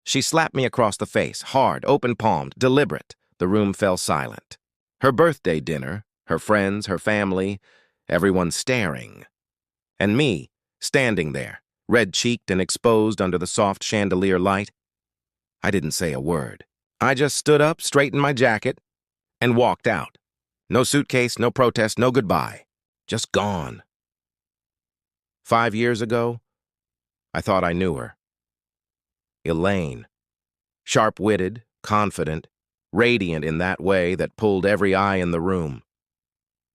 She slapped me across the face, hard, open-palmed, deliberate. The room fell silent. Her birthday dinner, her friends, her family, everyone staring. And me, standing there, red-cheeked and exposed under the soft chandelier light. I didn't say a word. I just stood up, straightened my jacket, and walked out. No suitcase, no protest, no goodbye. Just gone. 5 years ago, I thought I knew her. Elaine. Sharp-witted, confident, radiant in that way that pulled every eye in the room.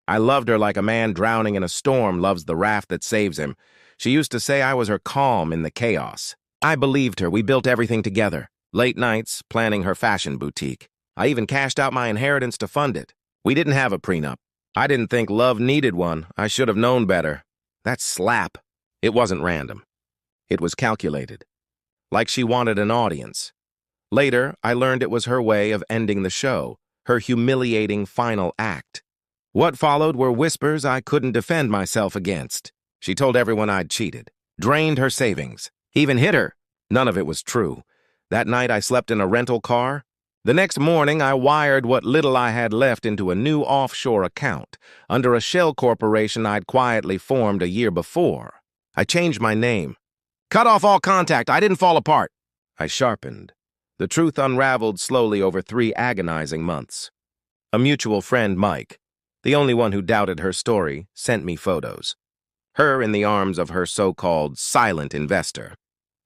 I loved her like a man drowning in a storm loves the raft that saves him. She used to say I was her calm in the chaos. I believed her. We built everything together. Late nights, planning her fashion boutique. I even cashed out my inheritance to fund it. We didn't have a prenup. I didn't think love needed one. I should have known better. That slap. It wasn't random. It was calculated. Like she wanted an audience. Later, I learned it was her way of ending the show, her humiliating final act. What followed were whispers I couldn't defend myself against. She told everyone I'd cheated, drained her savings, even hit her. None of it was true. That night I slept in a rental car. The next morning I wired what little I had left into a new offshore account under a shell corporation I'd quietly formed a year before. I changed my name. Cut off all contact. I didn't fall apart. I sharpened. The truth unraveled slowly over 3 agonizing months. A mutual friend, Mike, the only one who doubted her story, sent me photos. Her in the arms of her so-called silent investor,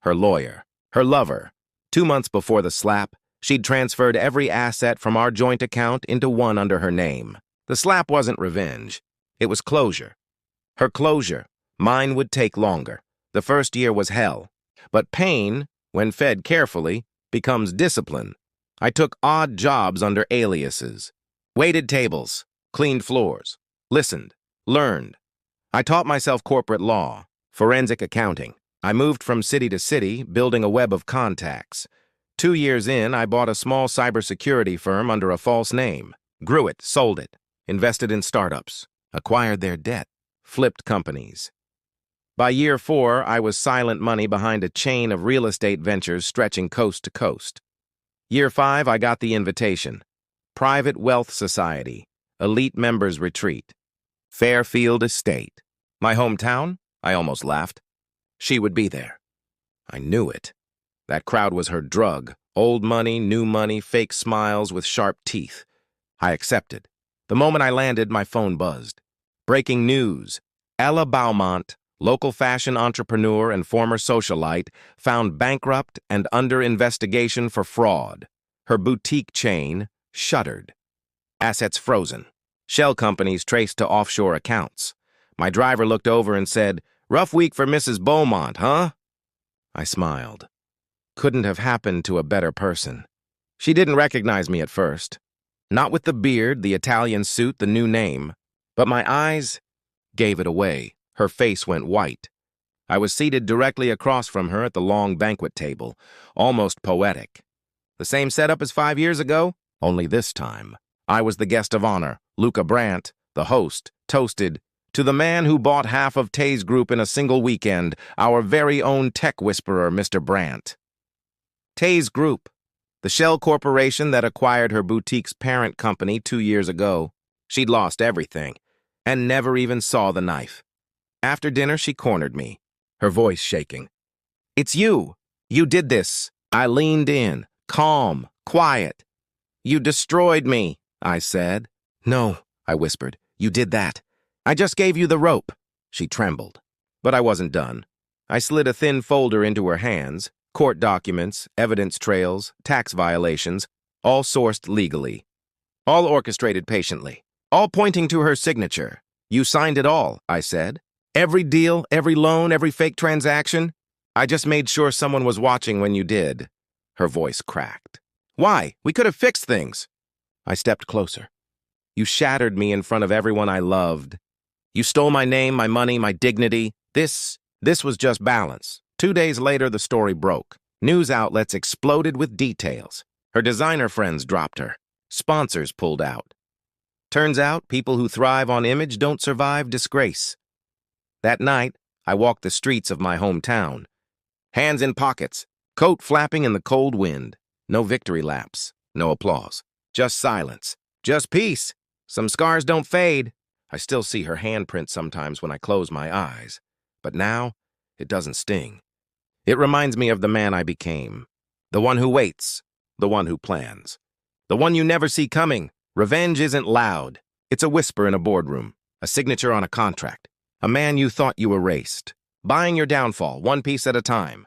her lawyer, her lover. 2 months before the slap, she'd transferred every asset from our joint account into one under her name. The slap wasn't revenge. It was closure. Her closure. Mine would take longer. The first year was hell. But pain, when fed carefully, becomes discipline. I took odd jobs under aliases. Waited tables, cleaned floors, listened, learned. I taught myself corporate law, forensic accounting. I moved from city to city, building a web of contacts. 2 years in, I bought a small cybersecurity firm under a false name. Grew it, sold it, invested in startups, acquired their debt, flipped companies. By year 4, I was silent money behind a chain of real estate ventures stretching coast to coast. Year 5, I got the invitation. Private Wealth Society, Elite Members Retreat, Fairfield Estate. My hometown? I almost laughed. She would be there. I knew it. That crowd was her drug. Old money, new money, fake smiles with sharp teeth. I accepted. The moment I landed, my phone buzzed. Breaking news. Ella Beaumont, local fashion entrepreneur and former socialite, found bankrupt and under investigation for fraud. Her boutique chain shuttered. Assets frozen. Shell companies traced to offshore accounts. My driver looked over and said, "Rough week for Mrs. Beaumont, huh?" I smiled. Couldn't have happened to a better person. She didn't recognize me at first. Not with the beard, the Italian suit, the new name. But my eyes gave it away. Her face went white. I was seated directly across from her at the long banquet table, almost poetic. The same setup as 5 years ago, only this time. I was the guest of honor, Luca Brandt, the host, toasted, "To the man who bought half of Tay's Group in a single weekend, our very own tech whisperer, Mr. Brandt." Tay's Group, the shell corporation that acquired her boutique's parent company 2 years ago. She'd lost everything, and never even saw the knife. After dinner, she cornered me, her voice shaking. "It's you. You did this." I leaned in, calm, quiet. "You destroyed me," I said. "No," I whispered. "You did that. I just gave you the rope." She trembled. But I wasn't done. I slid a thin folder into her hands, court documents, evidence trails, tax violations, all sourced legally. All orchestrated patiently. All pointing to her signature. "You signed it all," I said. "Every deal, every loan, every fake transaction. I just made sure someone was watching when you did." Her voice cracked. "Why? We could have fixed things." I stepped closer. "You shattered me in front of everyone I loved. You stole my name, my money, my dignity. This was just balance." 2 days later, the story broke. News outlets exploded with details. Her designer friends dropped her. Sponsors pulled out. Turns out, people who thrive on image don't survive disgrace. That night, I walked the streets of my hometown. Hands in pockets, Coat flapping in the cold wind. No victory laps. No applause. Just silence. Just peace. Some scars don't fade. I still see her handprint sometimes when I close my eyes. But now, it doesn't sting. It reminds me of the man I became. The one who waits. The one who plans. The one you never see coming. Revenge isn't loud. It's a whisper in a boardroom. A signature on a contract. A man you thought you erased. Buying your downfall, one piece at a time.